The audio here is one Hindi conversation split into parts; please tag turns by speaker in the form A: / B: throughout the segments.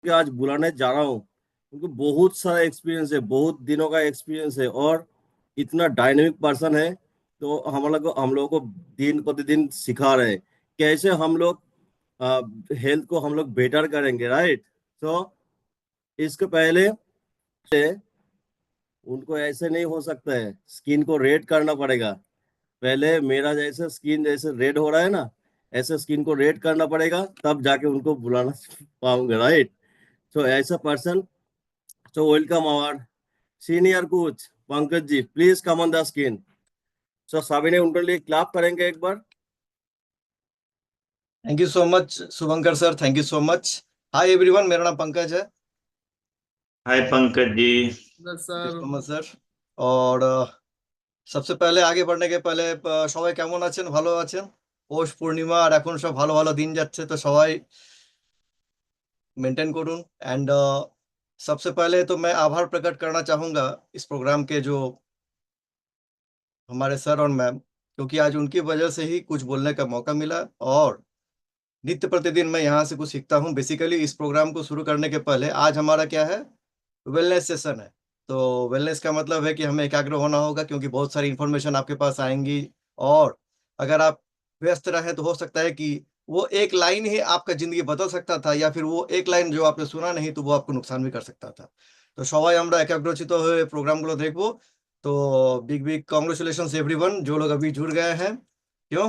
A: के आज बुलाने जा रहा हूँ क्योंकि बहुत सारा एक्सपीरियंस है, बहुत दिनों का एक्सपीरियंस है और इतना डायनेमिक पर्सन है। तो हम लोगों को दिन प्रतिदिन सिखा रहे हैं कैसे हम लोग हेल्थ को हम लोग बेटर करेंगे, राइट। तो इसके पहले से उनको ऐसे नहीं हो सकता है, स्किन को रेड करना पड़ेगा। पहले मेरा जैसे स्किन जैसे रेड हो रहा है ना, ऐसे स्किन को रेड करना पड़ेगा, तब जाके उनको बुलाना पाऊंगा, राइट। तो ऐसा person, so welcome our senior coach Pankaj ji, please come on the screen. So सभी ने उनके लिए क्लैप करेंगे एक बार।
B: Thank you so much Shubhankar sir, thank you so much. Hi everyone, मेरा नाम पंकज है।
C: Hi Pankaj ji.
B: Thank you so much sir. और सबसे पहले आगे बढ़ने के पहले সবাই কেমন আছেন? ভালো আছেন? পৌষ পূর্ণিমা আর এখন সব ভালো ভালো দিন যাচ্ছে, তো সবাই मेंटेन করুন। एंड सबसे पहले तो मैं आभार प्रकट करना चाहूंगा इस प्रोग्राम के जो हमारे सर और मैम, क्योंकि आज उनकी वजह से ही कुछ बोलने का मौका मिला और नित्य प्रतिदिन मैं यहाँ से कुछ सीखता हूँ। बेसिकली इस प्रोग्राम को शुरू करने के पहले आज हमारा क्या है, वेलनेस सेशन है। तो वेलनेस का मतलब है कि हमें एकाग्र होना होगा, क्योंकि बहुत सारी इंफॉर्मेशन आपके पास आएंगी और अगर आप व्यस्त रहे तो हो सकता है कि वो एक लाइन ही आपका जिंदगी बदल सकता था, या फिर वो एक लाइन जो आपने सुना नहीं तो वो आपको नुकसान भी कर सकता था। तो সবাই আমরা একাগ্রচিত হয়ে প্রোগ্রামগুলো দেখবো। तो बिग बिग कॉन्ग्रेचुलेशन एवरीवन जो लोग अभी जुड़ गए हैं। क्यों?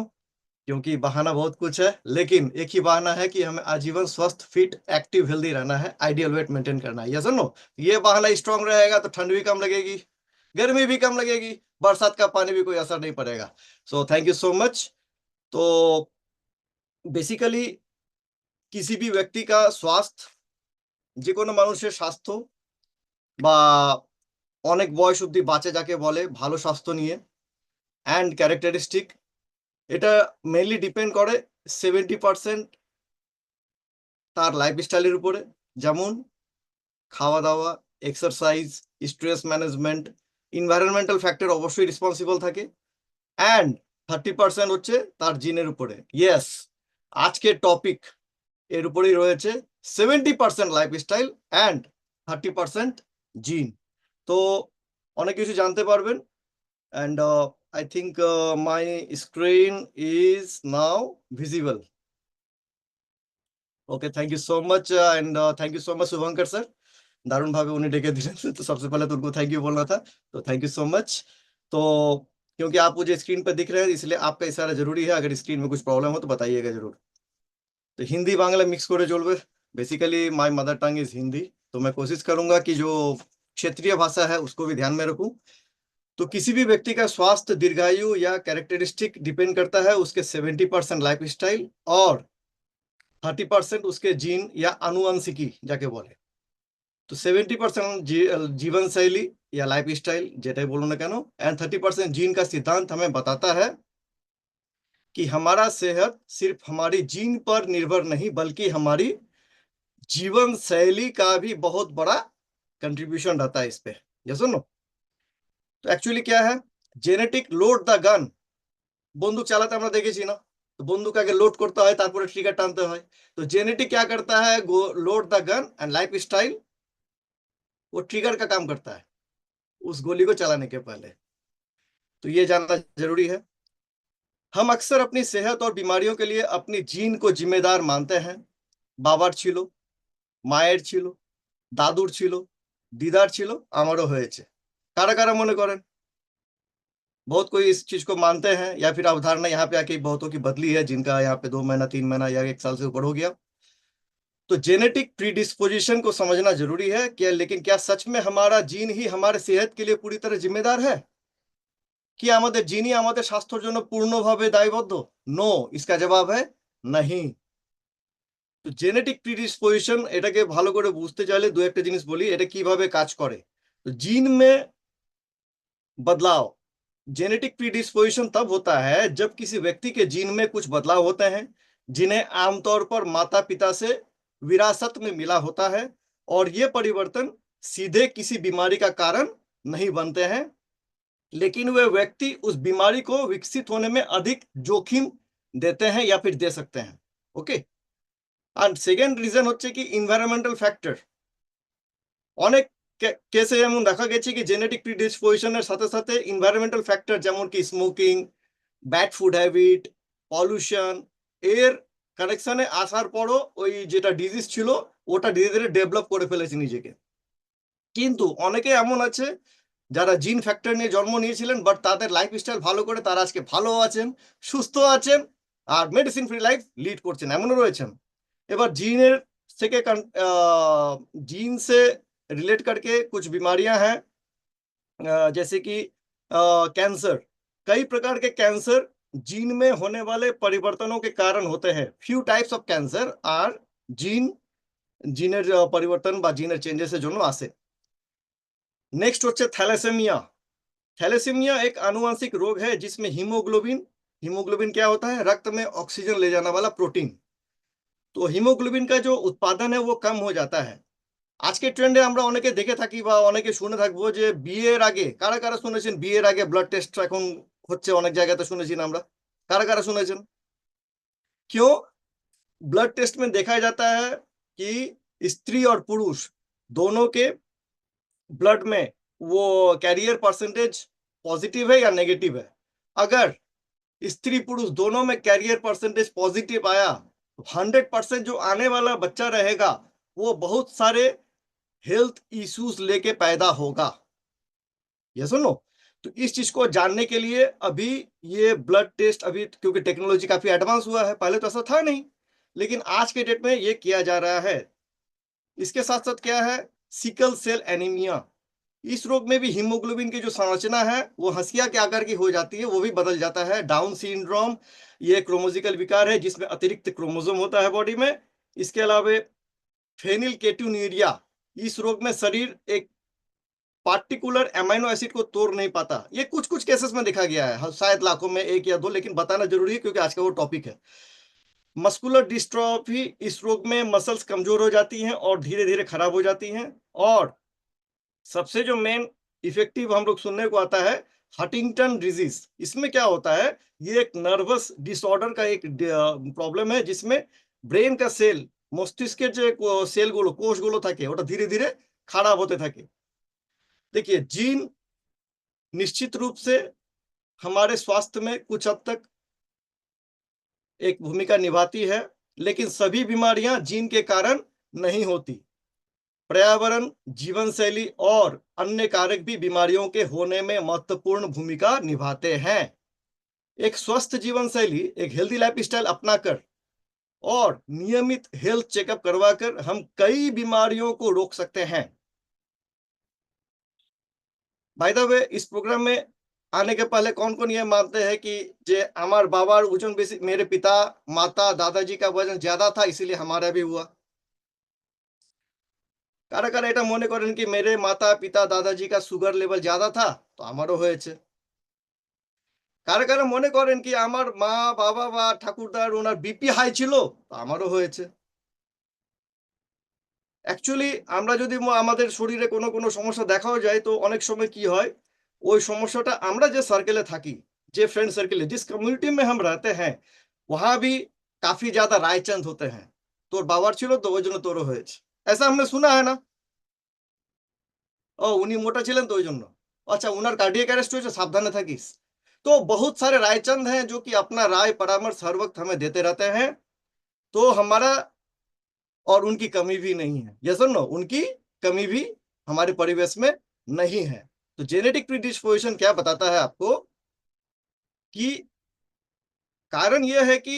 B: क्योंकि बहाना बहुत कुछ है, लेकिन एक ही बहाना है कि हमें आजीवन स्वस्थ, फिट, एक्टिव, हेल्दी रहना है, आइडियल वेट मेंटेन करना है। यस और नो? ये बहाना स्ट्रांग रहेगा तो ठंड भी कम लगेगी, गर्मी भी कम लगेगी, बरसात का पानी भी कोई असर नहीं पड़ेगा। सो थैंक यू सो मच। तो बेसिकली किसी भी व्यक्ति का स्वास्थ्य, যে কোনো মানুষের স্বাস্থ্য বা অনেক বয়স অবধি বাঁচে যাকে বলে ভালো স্বাস্থ্য নিয়ে অ্যান্ড ক্যারেক্টারিস্টিক, এটা মেইনলি ডিপেন্ড করে 70% তার লাইফস্টাইলের উপরে। যেমন খাওয়া দাওয়া, exercise, stress management, environmental factor অবশ্যই রেসপন্সিবল থাকে, অ্যান্ড 30% হচ্ছে তার জিনের উপরে। ইয়েস, আজকের টপিক এর উপরেই রয়েছে। 70% লাইফস্টাইল অ্যান্ড 30% জিন। তো অনেক কিছু জানতে পারবেন। And I think my screen is now visible. Okay, thank you so much and thank you so much Shubhankar sir, दारुण भावे उन्हें डेके दिले। तो सबसे पहले तो उनको थैंक यू बोलना था, तो थैंक यू सो मच। तो क्योंकि आप मुझे स्क्रीन पर दिख रहे हैं इसलिए आपका इशारा जरूरी है, अगर स्क्रीन में कुछ प्रॉब्लम हो तो बताइएगा जरूर। तो हिंदी बांग्ला मिक्स করে চলবে। Basically my mother tongue is Hindi, तो मैं कोशिश करूंगा कि जो क्षेत्रीय भाषा है उसको भी ध्यान में रखूं। तो किसी भी व्यक्ति का स्वास्थ्य, दीर्घायु या कैरेक्टरिस्टिक डिपेंड करता है उसके 70% लाइफ स्टाइल और 30% उसके जीन या अनुवंशिकी जाके बोले। तो 70% जीवन शैली या लाइफ स्टाइल जेटाई बोलो ना केनो, एंड 30% जीन का सिद्धांत हमें बताता है कि हमारा सेहत सिर्फ हमारी जीन पर निर्भर नहीं, बल्कि हमारी जीवन शैली का भी बहुत बड़ा कंट्रीब्यूशन रहता है इस पे। यस और नो? तो एक्चुअली क्या है, जेनेटिक लोड द गन। বন্দুক চালাতে আমরা দেখেছি না, তো বন্দুক আগে লোড করতে হয় তারপরে ট্রিগার টানতে হয়। तो जेनेटिक क्या करता है, load the gun and life style वो ट्रिगर का काम करता है उस गोली को चलाने के पहले। तो ये जानना जरूरी है। हम अक्सर अपनी सेहत और बीमारियों के लिए अपनी जीन को जिम्मेदार मानते हैं। বাবার ছিল, মায়ের ছিল, দাদুর ছিল, দিদার ছিল, আমারও হয়েছে। কারা কারা মনে করেন? बहुत कोई इस चीज को मानते हैं, या फिर अवधारणा यहाँ पे आके बहुतों की बदली है, जिनका यहाँ पे 2 महीना 3 महीना या 1 साल से ऊपर हो गया। तो जेनेटिक प्रीडिस्पोजिशन को समझना जरूरी है क्या, लेकिन क्या सच में हमारा जीन ही हमारे सेहत के लिए पूरी तरह जिम्मेदार है? কি আমাদের জিনই আমাদের স্বাস্থ্যের জন্য পূর্ণভাবে দায়বদ্ধ? নো, इसका जवाब है नहीं। তো জেনেটিক প্রিডিসপোজিশন এটাকে ভালো করে বুঝতে চাইলে দু একটা জিনিস বলি, এটা কিভাবে কাজ করে। तो जीन में बदलाव, जेनेटिक प्रीडिस्पोजिशन तब होता है जब किसी व्यक्ति के जीन में कुछ बदलाव होते हैं जिन्हें आमतौर पर माता पिता से विरासत में मिला होता है, और ये परिवर्तन सीधे किसी बीमारी का कारण नहीं बनते हैं, लेकिन वे व्यक्ति उस बीमारी को विकसित होने में अधिक जोखिम देते हैं या फिर दे सकते हैं। ओके, আর সেকেন্ড রিজন হচ্ছে কি এনভায়রনমেন্টাল ফ্যাক্টর। অনেক কেসে এমন দেখা গেছে কি জেনেটিক প্রিডিসপোজিশনের সাথে সাথে এনভায়রনমেন্টাল ফ্যাক্টর যেমন কি smoking, bad food habit, pollution, এর কানেকশনে আসার পরও ওই যেটা ডিজিজ ছিল ওটা ধীরে ধীরে ডেভেলপ করে ফেলেছে নিজেকে। কিন্তু অনেকে এমন আছে যারা জিন ফ্যাক্টর নিয়ে জন্ম নিয়েছিলেন, বাট তাদের লাইফস্টাইল ভালো করে তারা আজকে ভালো আছেন, সুস্থ আছেন, আর মেডিসিন ফ্রি লাইফ লিড করছেন, এমনও রয়েছেন। এবার जीन থেকে जीन से रिलेट करके कुछ बीमारियां हैं, जैसे कि कैंसर। कई प्रकार के कैंसर जीन में होने वाले परिवर्तनों के कारण होते हैं। Few types of cancer are জিনের পরিবর্তন বা জিনের চেঞ্জেসের জন্য আসে। नेक्स्ट হচ্ছে थैलेसेमिया। थैलेसेमिया एक आनुवंशिक रोग है जिसमें हीमोग्लोबिन क्या होता है, रक्त में ऑक्सीजन ले जाने वाला प्रोटीन। तो हीमोग्लोबिन का जो उत्पादन है वो कम हो जाता है। আজকে ট্রেন্ডে আমরা অনেকে দেখে থাকি বা অনেকে শুনে থাকবো যে বিয়ের আগে, কারা কারা শুনেছেন বিয়ের আগে ব্লাড টেস্ট এখন হচ্ছে, অনেক জায়গাতে শুনেছি আমরা, কারা কারা শুনেছেন? क्यों? ब्लड टेस्ट में देखा जाता है कि स्त्री और पुरुष दोनों के ब्लड में वो कैरियर परसेंटेज पॉजिटिव है या नेगेटिव है। अगर स्त्री पुरुष दोनों में कैरियर परसेंटेज पॉजिटिव आया, 100% जो आने वाला बच्चा रहेगा वो बहुत सारे हेल्थ इश्यूज लेके पैदा होगा। ये सुनो, तो इस चीज को जानने के लिए अभी ये ब्लड टेस्ट, अभी क्योंकि टेक्नोलॉजी काफी एडवांस हुआ है, पहले तो ऐसा था नहीं, लेकिन आज के डेट में ये किया जा रहा है। इसके साथ साथ क्या है, सिकल सेल एनीमिया। इस रोग में भी हीमोग्लोबिन की जो संरचना है वो हंसिया के आकार की हो जाती है, वो भी बदल जाता है। डाउन सिंड्रोम ये क्रोमोजिकल विकार है जिसमें अतिरिक्त क्रोमोसोम होता है बॉडी में। इसके अलावा फेनिलकेटोन्यूरिया, इस रोग में शरीर एक पार्टिकुलर एमाइनो एसिड को तोड़ नहीं पाता। ये कुछ कुछ केसेस में देखा गया है, शायद लाखों में एक या दो, लेकिन बताना जरूरी है क्योंकि आज का वो टॉपिक है। मस्कुलर डिस्ट्रॉफी, इस रोग में मसल्स कमजोर हो जाती हैं और धीरे धीरे खराब हो जाती हैं। और सबसे जो मेन इफेक्टिव हम लोग सुनने को आता है हंटिंगटन डिजीज। इसमें क्या होता है, ये एक नर्वस डिसऑर्डर का एक प्रॉब्लम है जिसमें ब्रेन का सेल, মস্তিষ্কের যে সেলগুলো, কোষগুলো থাকে ওটা ধীরে ধীরে খারাপ হতে থাকে। देखिए जीन निश्चित रूप से हमारे स्वास्थ्य में कुछ हद तक एक भूमिका निभाती है, लेकिन सभी बीमारियां जीन के कारण नहीं होती। पर्यावरण, जीवन शैली और अन्य कारक भी बीमारियों के होने में महत्वपूर्ण भूमिका निभाते हैं। एक स्वस्थ जीवन शैली, एक हेल्दी लाइफस्टाइल अपनाकर और नियमित हेल्थ चेकअप करवाकर हम कई बीमारियों को रोक सकते हैं। बाय द वे, इस प्रोग्राम में आने के पहले कौन कौन ये मानते हैं कि जे हमार बाबार वजन बेसी, मेरे पिता माता दादाजी का वजन ज्यादा था इसीलिए हमारा भी हुआ? কারা কারা এটা মনে করেন কি মেরে মাতা পিতা দাদাজি का সুগার লেভেল ज्यादा था তো আমারও হয়েছে? কারা কারা মনে করেন কি আমার মা বাবা বা ঠাকুরদার ওনার বিপি হাই ছিল তো আমারও হয়েছে? অ্যাকচুয়ালি আমরা যদি আমাদের শরীরে কোনো কোনো সমস্যা দেখাও যায় তো অনেক সময় কি হয়, ওই সমস্যাটা আমরা যে সার্কেলে থাকি, যে फ्रेंड सर्कल है, जिस कम्युनिटी में हम रहते हैं, वहां भी काफी ज्यादा रायचंद होते हैं। তোর বাবার ছিল তো ওই জন্য তোরও হয়েছে, ऐसा हमने सुना है ना? ও উনি মোটা ছিলেন তো ওই জন্য, अच्छा उनर कार्डियक अरेस्ट হয়েছে सावधान থাকিস। तो बहुत सारे रायचंद हैं जो कि अपना राय परामर्श हर वक्त हमें देते रहते हैं। तो हमारा और उनकी कमी भी नहीं है, यस और नो, उनकी कमी भी हमारे परिवेश में नहीं है। तो जेनेटिक प्रीडिस्पोजिशन क्या बताता है आपको कि कारण यह है कि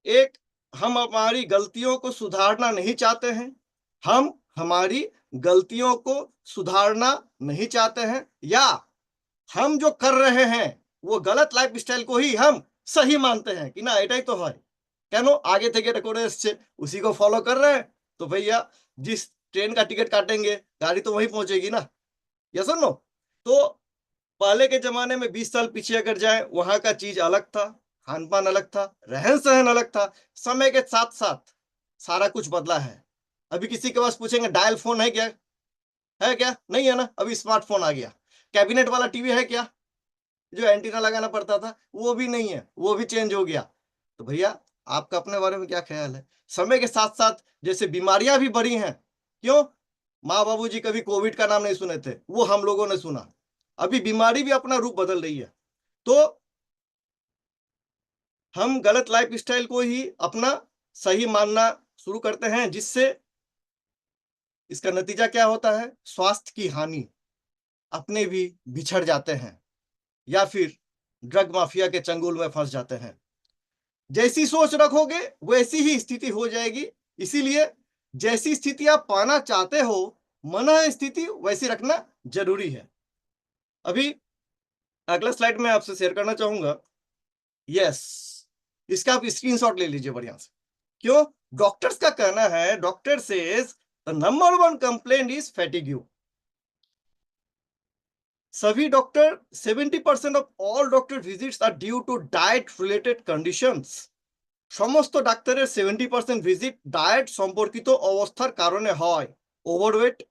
B: एक, हम हमारी गलतियों को सुधारना नहीं चाहते हैं, हम हमारी गलतियों को सुधारना नहीं चाहते हैं, या हम जो कर रहे हैं वो गलत लाइफस्टाइल को ही हम सही मानते हैं कि ना এটাই তো হয়, কেন आगे থেকে এটা করে এসছে उसी को फॉलो कर रहे हैं, तो भैया जिस ट्रेन का टिकट काटेंगे गाड़ी तो वहीं पहुंचेगी ना, यस और नो? तो पहले के जमाने में 20 साल पीछे अगर जाए, वहां का चीज अलग था, खान पान अलग था, रहन सहन अलग था। समय के साथ साथ सारा कुछ बदला है। अभी किसी के पास पूछेंगे डायल फोन है क्या, है क्या? नहीं है ना, अभी स्मार्टफोन आ गया। कैबिनेट वाला टीवी है क्या, जो एंटीना लगाना पड़ता था वो भी नहीं है, वो भी चेंज हो गया। तो भैया आपका अपने बारे में क्या ख्याल है? समय के साथ साथ जैसे बीमारियां भी बढ़ी हैं, क्यों? माँ बाबूजी कभी कोविड का नाम नहीं सुने थे, वो हम लोगों ने सुना। अभी बीमारी भी अपना रूप बदल रही है। तो हम गलत लाइफ स्टाइल को ही अपना सही मानना शुरू करते हैं, जिससे इसका नतीजा क्या होता है? स्वास्थ्य की हानि, अपने भी बिछड़ जाते हैं या फिर ड्रग माफिया के चंगुल में फंस जाते हैं। जैसी सोच रखोगे वैसी ही स्थिति हो जाएगी। इसीलिए जैसी स्थिति आप पाना चाहते हो, मन स्थिति वैसी रखना जरूरी है। अभी अगला स्लाइड में आपसे शेयर करना चाहूंगा। यस, इसका आप स्क्रीनशॉट ले लीजिए बढ़िया से। क्यों? डॉक्टर्स का कहना है, doctor says the number one complaint is fatigue. सभी doctor 70% of all doctor visits are due to diet related conditions. সমস্ত ডাক্তারের 70% ভিজিট ডায়েট সম্পর্কিত অবস্থার কারণে হয়। Overweight,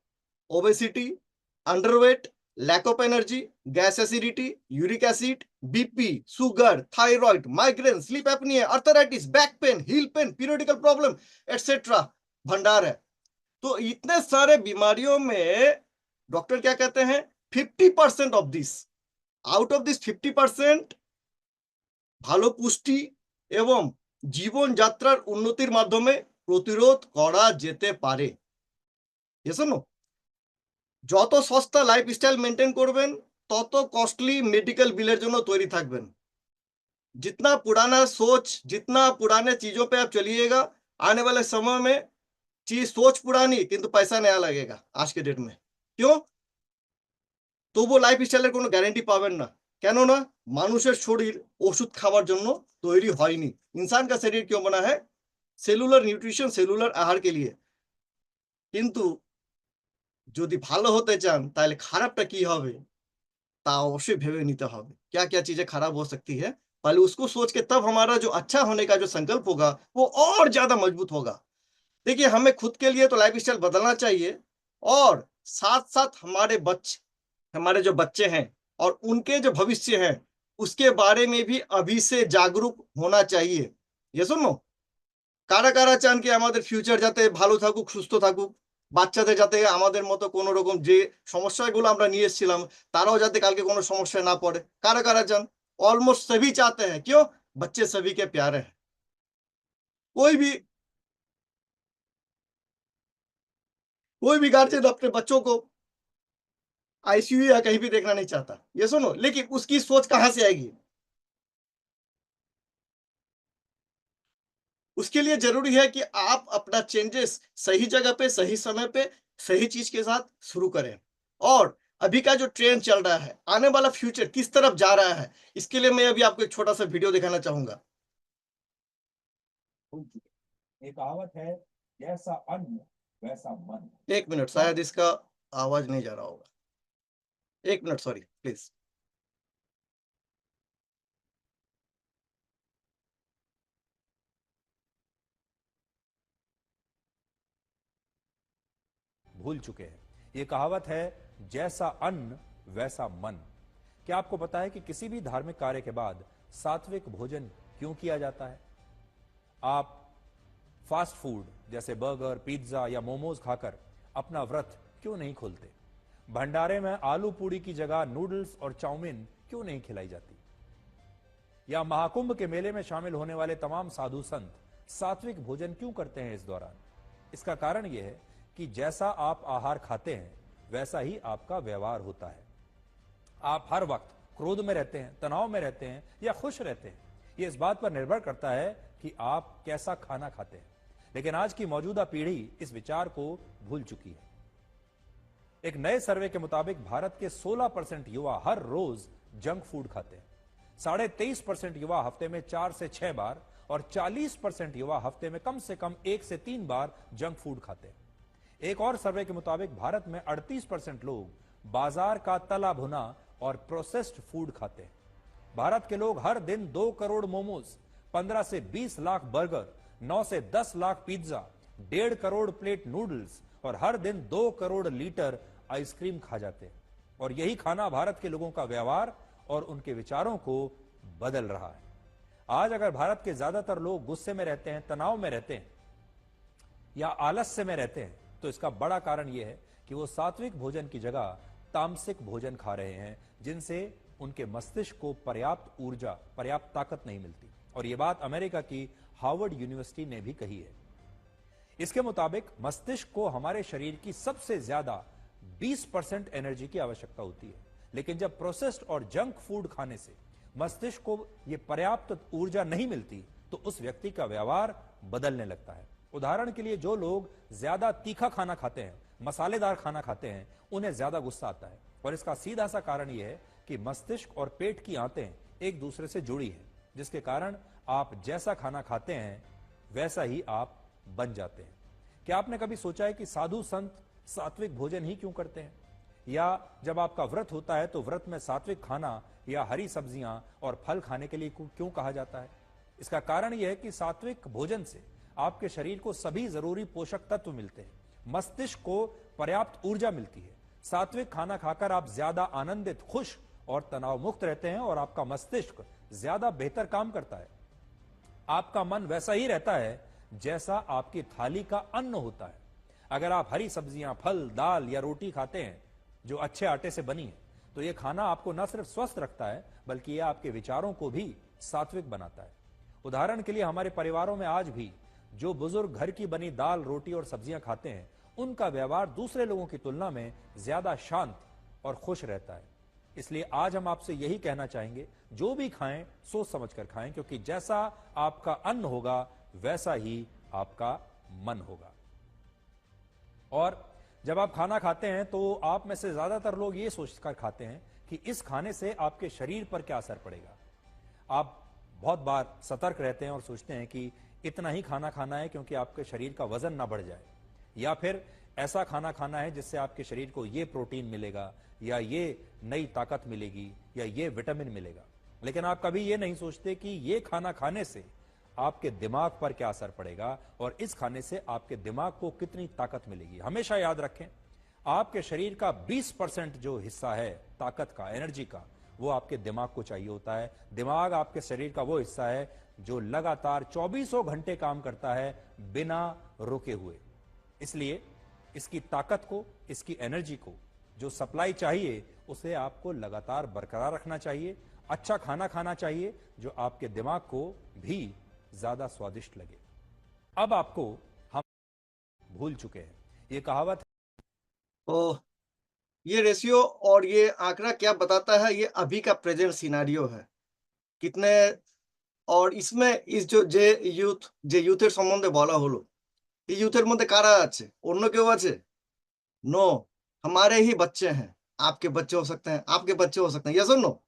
B: obesity, underweight, lack of energy, gas acidity, uric acid, BP, sugar, thyroid, migraine, sleep apnoea, arthritis, back pain, heel pain, periodical problem etcetera भंडार है। तो इतने सारे बीमारियों में डॉक्टर क्या कहते हैं? 50% of this, out of this 50% ভালো পুষ্টি এবং জীবনযাত্রার উন্নতির মাধ্যমে প্রতিরোধ করা যেতে পারে। Yes or no? যত সস্তা লাইফস্টাইল মেনটেন করবেন, তত কস্টলি মেডিকেল বিলের জন্য তৈরি থাকবেন। जितना पुराना सोच, जितना पुराने चीजों पे आप चलिएगा, आने वाले समय में चीज सोच पुरानी किंतु पैसा नया लगेगा आज के डेट में। क्यों? তবুও লাইফ স্টাইলের কোনো গ্যারান্টি পাবেন না। কেননা মানুষের শরীর ওষুধ খাওয়ার জন্য তৈরি হয়নি। इंसान का शरीर क्यों बना है? সেলুলার নিউট্রিশন, সেলুলার আহার के लिए। কিন্তু যদি ভালো হতে চান তাহলে খারাপটা কি হবে তা অবশ্যই ভেবে निते হবে। क्या क्या चीजें खराब हो सकती है, पहले उसको सोच के तब हमारा जो अच्छा होने का जो संकल्प होगा वो और ज्यादा मजबूत होगा। देखिए, हमें खुद के लिए तो लाइफ स्टाइल बदलना चाहिए, और साथ साथ हमारे जो बच्चे हैं और उनके जो भविष्य है उसके बारे में भी अभी से जागरूक होना चाहिए। ये सुनो, কারা কারা চান কি আমাদের ফিউচার যাতে ভালো থাকুক, সুস্থ থাকুক, বাচ্চাদের যাতে আমাদের মতো কোনো রকম যে সমস্যাগুলো আমরা নিয়ে এসেছিলাম তারাও যাতে কালকে কোনো সমস্যায় না পড়ে? কারা কারা চান? ऑलमोस्ट सभी चाहते हैं। क्यों? बच्चे सभी के प्यारे हैं। कोई भी गार्जियन अपने बच्चों को आईसीयू या कहीं भी देखना नहीं चाहता। ये सुनो, लेकिन उसकी सोच कहां से आएगी? उसके लिए जरूरी है कि आप अपना चेंजेस सही जगह पे, सही समय पे, सही चीज के साथ शुरू करें। और अभी का जो ट्रेंड चल रहा है, आने वाला फ्यूचर किस तरफ जा रहा है, इसके लिए मैं अभी आपको एक छोटा सा वीडियो दिखाना चाहूंगा।
D: एक कहावत है, जैसा अन्न वैसा मन।
B: एक मिनट, शायद इसका आवाज नहीं जा रहा होगा। एक मिनट, सॉरी प्लीज।
D: भूल चुके हैं। ये कहावत है, जैसा अन्न वैसा मन। क्या आपको पता है कि किसी भी धार्मिक कार्य के बाद सात्विक भोजन क्यों किया जाता है? आप फास्ट फूड जैसे बर्गर, पिज्जा या मोमोज खाकर अपना व्रत क्यों नहीं खोलते? भंडारे में आलू पूड़ी की जगह नूडल्स और चाउमीन क्यों नहीं खिलाई जाती? या महाकुंभ के मेले में शामिल होने वाले तमाम साधु संत सात्विक भोजन क्यों करते हैं इस दौरान? इसका कारण यह है कि जैसा आप आहार खाते हैं वैसा ही आपका व्यवहार होता है। आप हर वक्त क्रोध में रहते हैं, तनाव में रहते हैं या खुश रहते हैं, यह इस बात पर निर्भर करता है कि आप कैसा खाना खाते हैं। लेकिन आज की मौजूदा पीढ़ी इस विचार को भूल चुकी है। एक नए सर्वे के मुताबिक भारत के 16% युवा हर रोज जंक फूड खाते हैं। 23.5% युवा हफ्ते में 4 से 6 बार और 40% युवा हफ्ते में कम से कम 1 से 3 बार जंक फूड खाते हैं। एक और सर्वे के मुताबिक भारत में 38% लोग बाजार का तला भुना और प्रोसेस्ड फूड खाते हैं। भारत के लोग हर दिन 2 करोड़ मोमोज, 15 से 20 लाख बर्गर, 9 से 10 lakh pizza, 1.5 crore plate noodles और हर दिन 2 करोड़ लीटर आइसक्रीम खा जाते हैं। और यही खाना भारत के लोगों का व्यवहार और उनके विचारों को बदल रहा है। आज अगर भारत के ज्यादातर लोग गुस्से में रहते हैं, तनाव में रहते हैं या आलस्य में रहते हैं, तो इसका बड़ा कारण यह है कि वो सात्विक भोजन की जगह तामसिक भोजन खा रहे हैं, जिनसे उनके मस्तिष्क को पर्याप्त ऊर्जा, पर्याप्त ताकत नहीं मिलती। और यह बात अमेरिका की हार्वर्ड यूनिवर्सिटी ने भी कही है। इसके मुताबिक मस्तिष्क को हमारे शरीर की सबसे ज्यादा 20% एनर्जी की आवश्यकता होती है, लेकिन जब प्रोसेस्ड और जंक फूड खाने से मस्तिष्क को यह पर्याप्त ऊर्जा नहीं मिलती, तो उस व्यक्ति का व्यवहार बदलने लगता है। उदाहरण के लिए, जो लोग ज्यादा तीखा खाना खाते हैं, मसालेदार खाना खाते हैं, उन्हें ज्यादा गुस्सा आता है। और इसका सीधा सा कारण यह है कि मस्तिष्क और पेट की आंतें एक दूसरे से जुड़ी हैं, जिसके कारण आप जैसा खाना खाते हैं वैसा ही आप बन जाते हैं। क्या आपने कभी सोचा है कि साधु संत सात्विक भोजन ही क्यों करते हैं? या जब आपका व्रत होता है तो व्रत में सात्विक खाना या हरी सब्जियां और फल खाने के लिए क्यों कहा जाता है? इसका कारण यह है कि सात्विक भोजन से आपके शरीर को सभी जरूरी पोषक तत्व मिलते हैं, मस्तिष्क को पर्याप्त ऊर्जा मिलती है। सात्विक खाना खाकर आप ज्यादा आनंदित, खुश और तनाव मुक्त रहते हैं और आपका मस्तिष्क ज्यादा बेहतर काम करता है। आपका मन वैसा ही रहता है जैसा आपकी थाली का अन्न होता है। अगर आप हरी सब्जियां, फल, दाल या रोटी खाते हैं जो अच्छे आटे से बनी है, तो यह खाना आपको न सिर्फ स्वस्थ रखता है, बल्कि यह आपके विचारों को भी सात्विक बनाता है। उदाहरण के लिए, हमारे परिवारों में आज भी जो बुजुर्ग घर की बनी दाल, रोटी और सब्जियां खाते हैं, उनका व्यवहार दूसरे लोगों की तुलना में ज्यादा शांत और खुश रहता है। इसलिए आज हम आपसे यही कहना चाहेंगे, जो भी खाएं सोच समझकर खाएं, क्योंकि जैसा आपका अन्न होगा वैसा ही आपका मन होगा। और जब आप खाना खाते हैं तो आप में से ज्यादातर लोग ये सोचकर खाते हैं कि इस खाने से आपके शरीर पर क्या असर पड़ेगा। आप बहुत बार सतर्क रहते हैं और सोचते हैं कि इतना ही खाना खाना है क्योंकि आपके शरीर का वजन ना बढ़ जाए, या फिर ऐसा खाना खाना है जिससे आपके शरीर को ये प्रोटीन मिलेगा, या ये नई ताकत मिलेगी, या ये विटामिन मिलेगा। लेकिन आप कभी ये नहीं सोचते कि ये खाना खाने से आपके दिमाग पर क्या असर पड़ेगा और इस खाने से आपके दिमाग को कितनी ताकत मिलेगी। हमेशा याद रखें, आपके शरीर का 20% जो हिस्सा है ताकत का, एनर्जी का, वो आपके दिमाग को चाहिए होता है। दिमाग आपके शरीर का वो हिस्सा है जो लगातार 24 घंटे काम करता है बिना रुके हुए। इसलिए इसकी ताकत को, इसकी एनर्जी को जो सप्लाई चाहिए, उसे आपको लगातार बरकरार रखना चाहिए। अच्छा खाना खाना चाहिए जो आपके दिमाग को भी ज्यादा स्वादिष्ट लगे। अब आपको हम भूल चुके हैं, ये कहावत
B: तो ये रेशियो और ये आंकड़ा क्या बताता है? ये अभी का प्रेजेंट सिनारियो है कितने। और इसमें इस যে ইউথের সম্বন্ধে বলা হলো, এই ইউথের মধ্যে কারা আছে? অন্য কেউ আছে? नो, हमारे ही बच्चे हैं। आपके बच्चे हो सकते हैं, आपके बच्चे हो सकते हैं, यस और नो?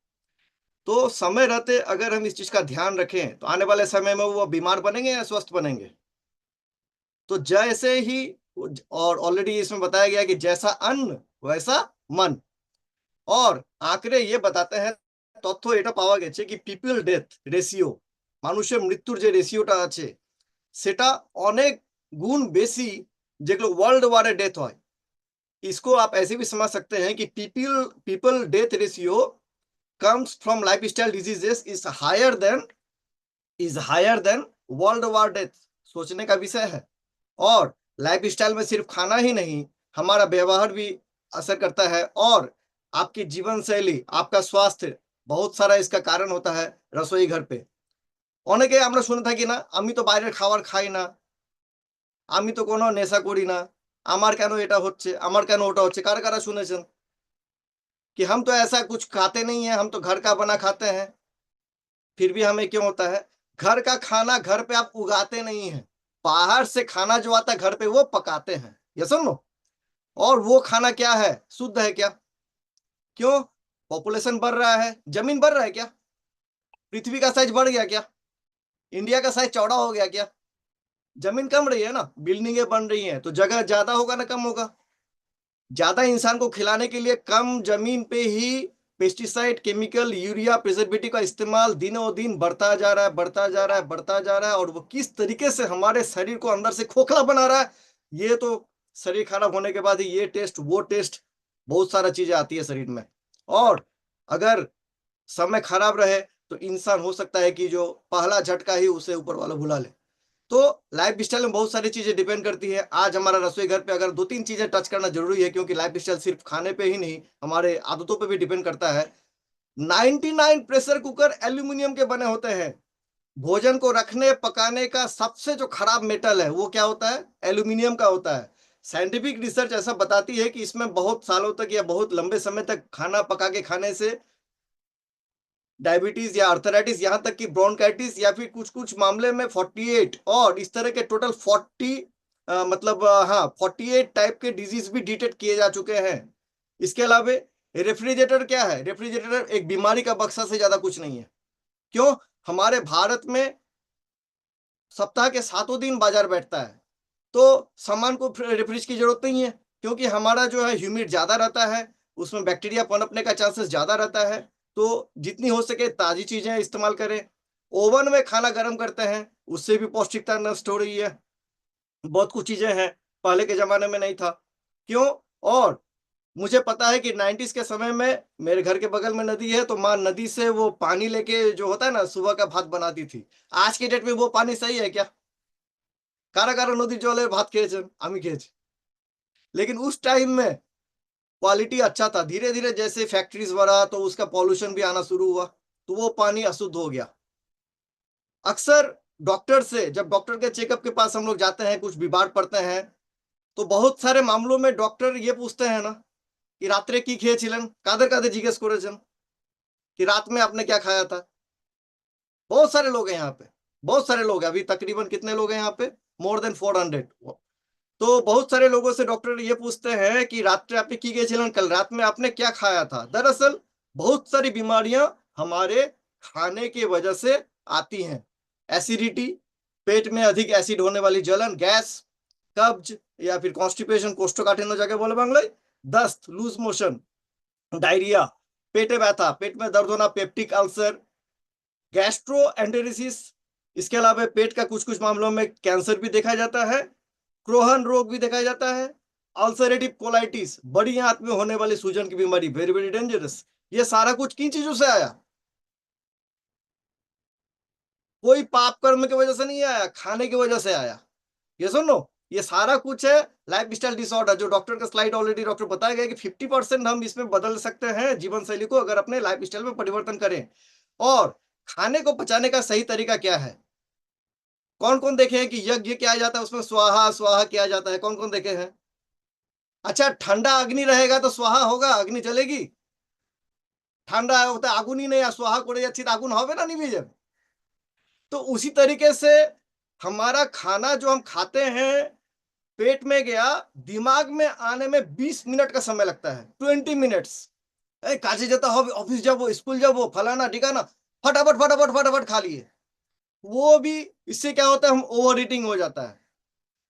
B: तो समय रहते अगर हम इस चीज का ध्यान रखें तो आने वाले समय में वो बीमार बनेंगे या स्वस्थ बनेंगे? तो जैसे ही, और ऑलरेडी इसमें बताया गया कि जैसा अन्न वैसा मन। और आंकड़े ये बताते हैं, তথ্য এটা পাওয়া গেছে কি পিপল ডেথ রেশিও, মানুষের মৃত্যুর যে রেশিওটা আছে সেটা অনেক গুণ বেশি যেগুলো ওয়ার্ল্ড ওয়ারে ডেথ হয়। इसको आप ऐसे भी समझ सकते हैं कि people death ratio comes from lifestyle diseases is higher than world war death. सोचने का विषय है। और लाइफस्टाइल में सिर्फ खाना ही नहीं, हमारा व्यवहार भी असर करता है, और आपकी जीवन शैली, आपका स्वास्थ्य, बहुत सारा इसका कारण होता है रसोई घर पे। অনেকে আমরা শুনে থাকি না, আমি তো বাইরের খাবার খাই না, আমি তো কোনো নেশা করি না, আমার কেন এটা হচ্ছে, আমার কেন ওটা হচ্ছে। কারা কারা শুনেছেন कि हम तो ऐसा कुछ खाते नहीं है, हम तो घर का बना खाते हैं, फिर भी हमें क्यों होता है? घर का खाना घर पे आप उगाते नहीं है, बाहर से खाना जो आता है घर पे वो पकाते हैं, ये सुन लो। और वो खाना क्या है? शुद्ध है क्या? क्यों? पॉपुलेशन बढ़ रहा है, जमीन बढ़ रहा है क्या? पृथ्वी का साइज बढ़ गया क्या? इंडिया का साइज चौड़ा हो गया क्या? जमीन कम रही है ना, बिल्डिंगें बन रही हैं, तो जगह ज्यादा होगा ना कम होगा? ज्यादा इंसान को खिलाने के लिए कम जमीन पे ही पेस्टिसाइड, केमिकल, यूरिया, प्रिजर्वेटिव का इस्तेमाल दिनों दिन बढ़ता जा रहा है। और वो किस तरीके से हमारे शरीर को अंदर से खोखला बना रहा है, ये तो शरीर खराब होने के बाद ही ये टेस्ट वो टेस्ट बहुत सारा चीजें आती है शरीर में। और अगर समय खराब रहे तो इंसान हो सकता है कि जो पहला झटका ही उसे ऊपर वाला भुला ले। तो लाइफ स्टाइल में बहुत सारी चीजें डिपेंड करती है। आज हमारा रसोई घर पे अगर 2-3 चीजें टच करना जरूरी है, क्योंकि लाइफ स्टाइल सिर्फ खाने पे ही नहीं, हमारे आदतों पे भी डिपेंड करता है। 99 प्रेशर कुकर एल्यूमिनियम के बने होते हैं। भोजन को रखने पकाने का सबसे जो खराब मेटल है वो क्या होता है? एल्यूमिनियम का होता है। साइंटिफिक रिसर्च ऐसा बताती है कि इसमें बहुत सालों तक या बहुत लंबे समय तक खाना पका के खाने से डायबिटीज या अर्थराइटिस, यहां तक कि ब्रोंकाइटिस या फिर कुछ कुछ मामले में 48 और इस तरह के टोटल 48 टाइप के डिजीज भी डिटेक्ट किए जा चुके हैं। इसके अलावा रेफ्रिजरेटर क्या है? रेफ्रिजरेटर एक बीमारी का बक्सा से ज्यादा कुछ नहीं है। क्यों? हमारे भारत में सप्ताह के 7 दिन बाजार बैठता है, तो सामान को रिफ्रिज की जरूरत नहीं है, क्योंकि हमारा जो है ह्यूमिड ज्यादा रहता है, उसमें बैक्टीरिया पनपने का चांसेस ज्यादा रहता है। तो जितनी हो सके ताजी चीजें इस्तेमाल करें। ओवन में खाना गर्म करते हैं, उससे भी पौष्टिकता नष्ट हो रही है। बहुत कुछ चीजें हैं, पहले के जमाने में नहीं था। क्यों? और मुझे पता है कि 90s के समय में मेरे घर के बगल में नदी है, तो माँ नदी से वो पानी लेके जो होता है ना, सुबह का भात बनाती थी। आज के डेट में वो पानी सही है क्या? कारा कारा नदी जले भात खेয়েছেন, আমি খেয়েছি। लेकिन उस टाइम में क्वालिटी अच्छा था। धीरे धीरे जैसे फैक्ट्रीज बढ़ा तो उसका पॉल्यूशन भी आना शुरू हुआ, तो वो पानी अशुद्ध हो गया। अक्सर डॉक्टर से, जब डॉक्टर के चेकअप के पास हम लोग जाते हैं, कुछ बीमार पड़ते हैं, तो बहुत सारे मामलों में डॉक्टर ये पूछते हैं ना कि रात्रे की খেয়েছিলেন, কাদের কাদের জিজ্ঞেস করেছেন कि रात में आपने क्या खाया था। बहुत सारे लोग हैं यहाँ पे, बहुत सारे लोग हैं। अभी तकरीबन कितने लोग हैं यहाँ पे? More than 400। तो बहुत सारे लोगों से डॉक्टर ये पूछते हैं कि रात आपने की গেছিলেন, कल रात में आपने क्या खाया था। दरअसल बहुत सारी बीमारियां हमारे खाने की वजह से आती हैं। एसिडिटी, पेट में अधिक एसिड होने वाली जलन, गैस, कब्ज या फिर कॉन्स्टिपेशन, कोष्ठकाठिन्य जाके बोले बांग्लाয়, दस्त, लूज मोशन, डायरिया, पेटे व्यथा, पेट में दर्द होना, पेप्टिक अल्सर, गैस्ट्रोएंटेरिसिस। इसके अलावा पेट का कुछ कुछ मामलों में कैंसर भी देखा जाता है, क्रोहन रोग भी देखा जाता है, अल्सरेटिव कोलाइटिस, बड़ी आंत में होने वाली सूजन की बीमारी, वेरी वेरी डेंजरस। ये सारा कुछ किन चीजों से आया? कोई पाप कर्म की वजह से नहीं आया, खाने की वजह से आया। ये सुनो, ये सारा कुछ है लाइफ स्टाइल डिसऑर्डर। जो डॉक्टर का स्लाइड ऑलरेडी डॉक्टर बताया गया कि 50% हम इसमें बदल सकते हैं जीवन शैली को, अगर अपने लाइफ स्टाइल में परिवर्तन करें। और खाने को पचाने का सही तरीका क्या है? कौन कौन देखे हैं कि यज्ञ किया जाता है, उसमें स्वाहा स्वाहा किया जाता है? कौन कौन देखे हैं? अच्छा, ठंडा अग्नि रहेगा तो स्वाहा होगा, अग्नि चलेगी? ঠান্ডা होता আগুন ही नहीं, स्वाहा করে যাচ্ছি, আগুন হবে না, নিভে যাবে। तो उसी तरीके से हमारा खाना जो हम खाते हैं, पेट में गया, दिमाग में आने में 20 मिनट का समय लगता है, 20 मिनट्स। काजे যেতে হবে, ऑफिस जाबो, स्कूल जाबो, फलाना ठिकाना, फटाफट फटाफट फटाफट खा लिए। वो भी, इससे क्या होता है, हम ओवर ईटिंग हो जाता है।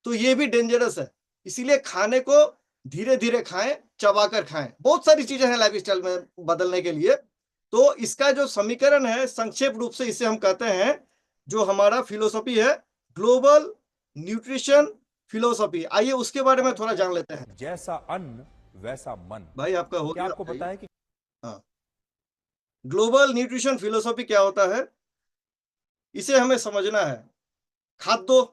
B: तो ये भी डेंजरस है। इसीलिए खाने को धीरे धीरे खाएं, चबाकर खाएं। बहुत सारी चीजें हैं लाइफ स्टाइल में बदलने के लिए। तो इसका जो समीकरण है, संक्षेप रूप से इसे हम कहते हैं, जो हमारा फिलोसॉफी है, ग्लोबल न्यूट्रिशन फिलोसॉफी। आइए उसके बारे में थोड़ा जान लेते हैं।
D: जैसा अन्न वैसा मन।
B: भाई आपका हो
D: क्या
B: गया?
D: आपको पता है कि
B: हाँ, ग्लोबल न्यूट्रिशन फिलोसॉफी क्या होता है, इसे हमें समझना है। खाद्य,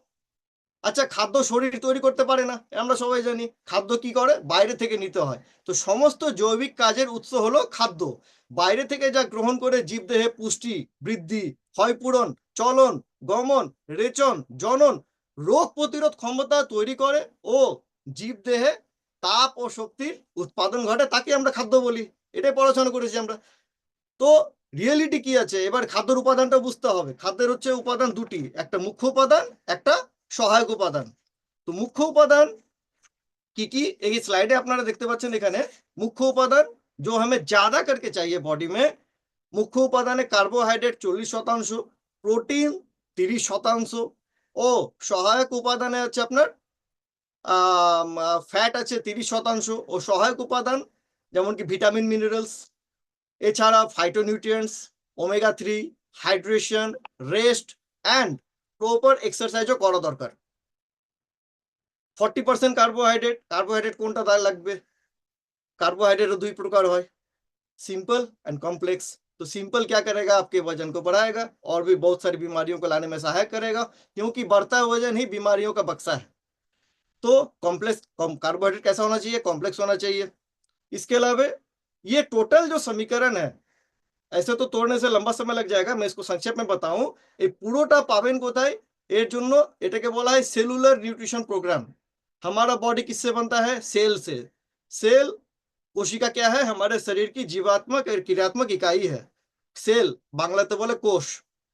B: আচ্ছা, খাদ্য শরীর তৈরি করতে পারে না, আমরা সবাই জানি। খাদ্য কি করে? বাইরে থেকে নিতে হয়। তো সমস্ত জৈবিক কাজের উৎস হলো খাদ্য। বাইরে থেকে যা গ্রহণ করে জীবদেহে পুষ্টি, বৃদ্ধি, ক্ষয়পূরণ, চলন, গমন, রেচন, জনন, রোগ প্রতিরোধ ক্ষমতা তৈরি করে ও জীবদেহে তাপ ও শক্তির উৎপাদন ঘটে, তাকে আমরা খাদ্য বলি। এটাই পড়াশোনা করেছি আমরা। তো রিয়েলিটি কি আছে, এবার খাদ্যের উপাদানটা বুঝতে হবে। খাদ্যের হচ্ছে উপাদান দুটি, একটা মুখ্য উপাদান, একটা সহায়ক উপাদান। তো মুখ্য উপাদান কি কি, এই স্লাইডে আপনারা দেখতে পাচ্ছেন। এখানে মুখ্য উপাদান जो हमें ज्यादा करके चाहिए बॉडी में, मुख्य उपादाने कार्बोहाइड्रेट 40%, प्रोटीन 30% ও সহায়ক উপাদানে হচ্ছে আপনার ফ্যাট আছে 30% ও সহায়ক উপাদান যেমন কি ভিটামিন, মিনারেলস, এছাড়া phytonutrients, omega 3, hydration, rest and proper এক্সারসাইজও করা দরকার। 40% কার্বোহাইড্রেট। কার্বোহাইড্রেট কোনটা তার লাগবে? কার্বোহাইড্রেটও দুই প্রকার হয়, সিম্পল অ্যান্ড কমপ্লেক্স। तो सिंपल क्या करेगा, आपके वजन को बढ़ाएगा और भी बहुत सारी बीमारियों को लाने में सहायक करेगा, क्योंकि बढ़ता वजन ही बीमारियों का बक्सा है। तो कॉम्प्लेक्स कार्बोहाइड्रेट कैसा होना चाहिए, कॉम्प्लेक्स होना चाहिए। इसके अलावा ये टोटल जो समीकरण है, ऐसे तो तोड़ने से लंबा समय लग जाएगा, मैं इसको संक्षेप में बताऊं। ये পুরোটা পাবেন কোথায়, এর জন্য এটাকে বলা হয় সেলুলার নিউট্রিশন प्रोग्राम। हमारा बॉडी किससे बनता है, सेल से। सेल कोशिका क्या है, हमारे शरीर की जीवात्मक और क्रियात्मक इकाई है। सेल बांग्लाते बोले कोश,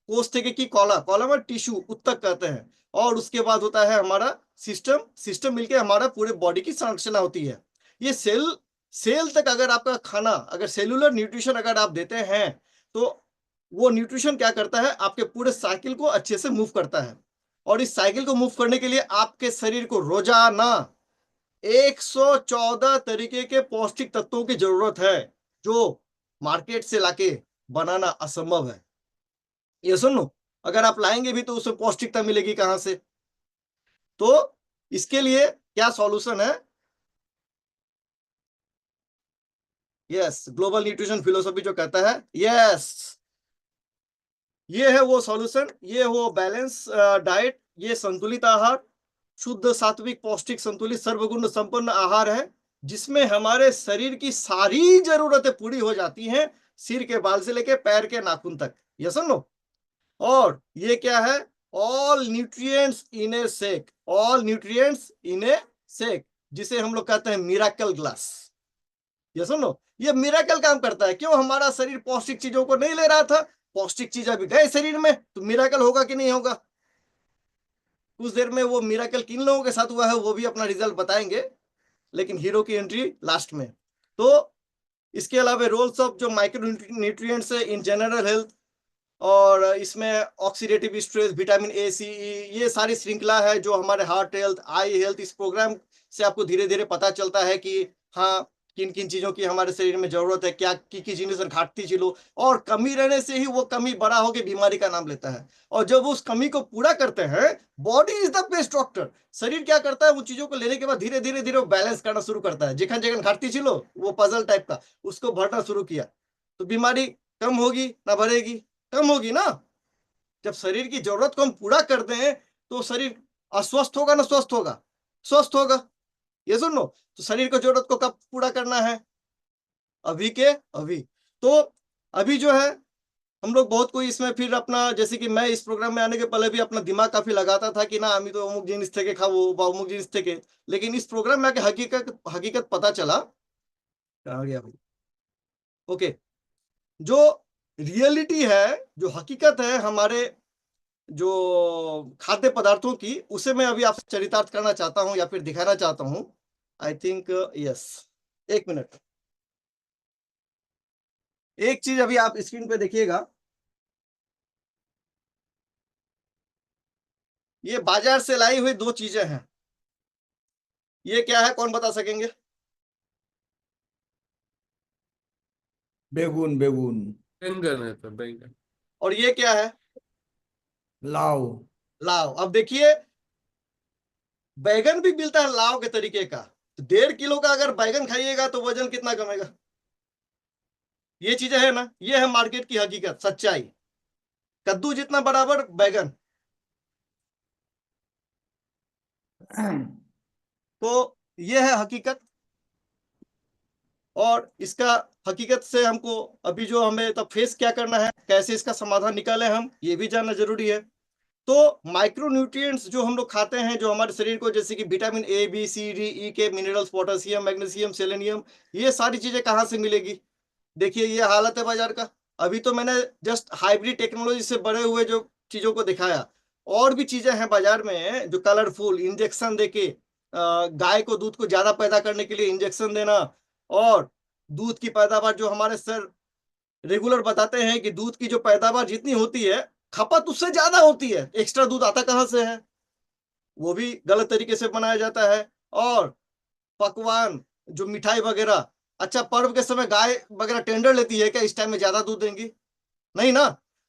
B: कोश থেকে কি কলা, কলা में टिश्यू, उत्तक कहते हैं। और उसके बाद होता है हमारा सिस्टम, सिस्टम मिलके हमारा पूरे बॉडी की संरचना होती है। ये सेल, सेल तक अगर आपका खाना, अगर सेलुलर न्यूट्रिशन अगर आप देते हैं, तो वो न्यूट्रिशन क्या करता है, आपके पूरे साइकिल को अच्छे से मूव करता है। और इस साइकिल को मूव करने के लिए आपके शरीर को रोजाना 114 तरीके के पौष्टिक तत्वों की जरूरत है, जो मार्केट से लाके बनाना असंभव है। ये सुनो, अगर आप लाएंगे भी तो उसमें पौष्टिकता मिलेगी कहां से। तो इसके लिए क्या सॉल्यूशन है, यस, ग्लोबल न्यूट्रिशन फिलोसफी जो कहता है, यस, ये है वो सॉल्यूशन, ये वो बैलेंस डाइट, ये संतुलित आहार, शुद्ध सात्विक पौष्टिक संतुलित सर्वगुण संपन्न आहार है, जिसमें हमारे शरीर की सारी जरूरतें पूरी हो जाती हैं, सिर के बाल से लेके पैर के नाखून तक। ये सुनो, और ये क्या है, ऑल न्यूट्रिएंट्स इन ए शेक, ऑल न्यूट्रिएंट्स इन ए शेक, जिसे हम लोग कहते हैं मिराकल ग्लास। ये सुनो, ये मिराकल काम करता है। क्यों, हमारा शरीर पौष्टिक चीजों को नहीं ले रहा था, पौष्टिक चीज अभी गए शरीर में, तो मिराकल होगा कि नहीं होगा। कुछ देर में वो मिराकल किन लोगों के साथ हुआ है वो भी अपना रिजल्ट बताएंगे, लेकिन हीरो की एंट्री लास्ट में। तो इसके अलावा रोल्स ऑफ जो माइक्रो न्यूट्रिएंट्स है इन जनरल हेल्थ, और इसमें ऑक्सीडेटिव स्ट्रेस, विटामिन ए, सी, ई, ये सारी श्रृंखला है जो हमारे हार्ट हेल्थ, आई हेल्थ, इस प्रोग्राम से आपको धीरे धीरे पता चलता है कि हाँ, किन किन चीजों की हमारे शरीर में जरूरत है, क्या की जिनिस घाटती चिलो, और कमी रहने से ही वो कमी बड़ा होकर बीमारी का नाम लेता है। और जब उस कमी को पूरा करते हैं, body is the best doctor. शरीर क्या करता है, उन चीजों को लेने के बाद धीरे धीरे धीरे वो बैलेंस करना शुरू करता है। जेखन जेखन घाटती चिलो, वो पजल टाइप का, उसको भरना शुरू किया, तो बीमारी कम होगी ना बढ़ेगी, कम होगी ना। जब शरीर की जरूरत को हम पूरा कर दें, तो शरीर अस्वस्थ होगा ना स्वस्थ होगा, स्वस्थ होगा। ये सुनो, तो शरीर को जरूरत को कब पूरा करना है, अभी के अभी। तो अभी जो है हम लोग बहुत कोई इसमें फिर अपना, जैसे कि मैं इस प्रोग्राम में आने के पहले भी अपना दिमाग काफी लगाता था कि ना আমি तो अमुक जिनिस থেকে খাবো বা अमुक जिनिस থেকে, लेकिन इस प्रोग्राम में आके हकीकत पता चला, कहाँ गया भाई, ओके, जो रियलिटी है, जो हकीकत है हमारे जो खाद्य पदार्थों की, उसे मैं अभी आपसे चरितार्थ करना चाहता हूं या फिर दिखाना चाहता हूं। आई थिंक यस, एक मिनट, एक चीज अभी आप स्क्रीन पे देखिएगा, ये बाजार से लाई हुई दो चीजें हैं। ये क्या है, कौन बता सकेंगे।
E: बेगुन, बेगुन,
F: बैंगन है, तो बैंगन।
B: और ये क्या है,
E: लाव।
B: लाव। अब देखिए, बैगन भी मिलता है लाव के तरीके का। तो 1.5 किलो का अगर बैगन खाइएगा तो वजन कितना कमेगा। ये चीजें है ना, ये है मार्केट की हकीकत, सच्चाई। कद्दू जितना बराबर बैगन। तो ये है हकीकत, और इसका हकीकत से हमको अभी जो हमें तब फेस क्या करना है, कैसे इसका समाधान निकालें हम, ये भी जानना जरूरी है। तो माइक्रो न्यूट्रिएंट्स जो हम लोग खाते हैं, जो हमारे शरीर को, जैसे कि vitamin A, B, C, D, E के मिनरल्स, पोटेशियम, मैग्नीशियम, सेलेनियम, ये सारी चीजें कहाँ से मिलेगी। देखिए ये हालत है बाजार का। अभी तो मैंने जस्ट हाइब्रिड टेक्नोलॉजी से बने हुए जो चीजों को दिखाया, और भी चीजें हैं बाजार में जो कलरफुल, इंजेक्शन देके गाय को दूध को ज्यादा पैदा करने के लिए इंजेक्शन देना, और दूध की पैदावार जो हमारे सर रेगुलर बताते हैं कि दूध की जो पैदावार जितनी होती है, खपत उससे ज्यादा होती है। एक्स्ट्रा दूध आता कहां से है, वो भी गलत तरीके से बनाया जाता है। और पकवान, जो मिठाई वगैरह, अच्छा पर्व के समय गाय वगैरह टेंडर लेती है क्या, इस टाइम में ज्यादा दूध देंगी, नहीं ना,